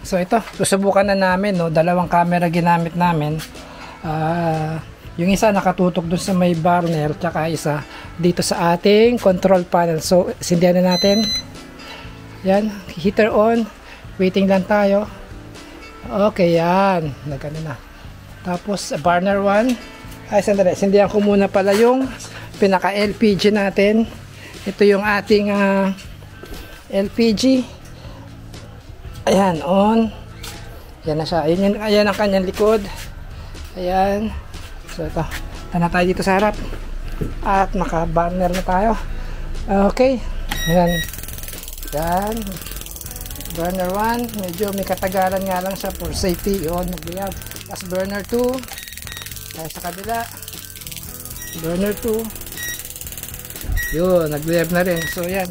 So ito, susubukan na namin, no? Dalawang camera ginamit namin. Yung isa nakatutok dun sa may burner, tsaka isa dito sa ating control panel. So sindihan na natin. Yan, heater on. Waiting lang tayo. Okay, yan. Nagano na. Tapos burner 1. Ay, sandali. Sindihan ko muna pala yung pinaka LPG natin. Ito yung ating LPG. Ayan, on. Yan na siya. Ayan ang kanyang likod. Ayan. So ito. Tana tayo dito sa harap. At maka-burner na tayo. Okay. Ayan. Yan. Burner 1. Medyo may katagalan nga lang siya for safety. Yun, mag-liab. Tapos burner 2. Tayo sa kabila. Burner 2. Yun, nag-liab na rin. So yan.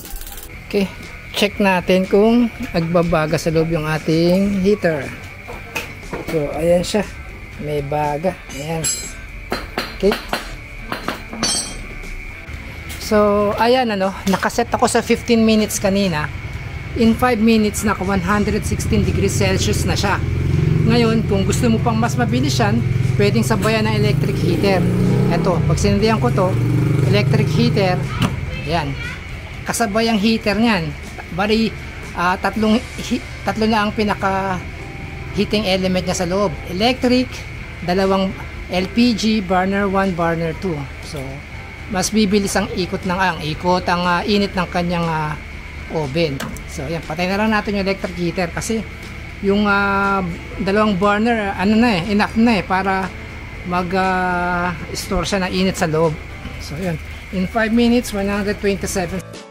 Okay. Check natin kung nagbabaga sa loob yung ating heater. So, ayan siya. May baga. Ayan. Okay. So, ayan ano. Nakaset ako sa 15 minutes kanina. In 5 minutes, naka 116 degrees Celsius na siya. Ngayon, kung gusto mo pang mas mabilis yan, pwedeng sabayan ng electric heater. Eto, pag sinundihan ko to, electric heater. Ayan. Kasabay ang heater niyan. Bali, tatlo na ang pinaka heating element niya sa loob. Electric, dalawang LPG, burner 1, burner 2. So, mas bibilis ang ikot ang init ng kanyang oven. So, yan, patay na lang natin yung electric heater kasi yung dalawang burner, enough na para mag store siya ng init sa loob. So, yan. In 5 minutes, 127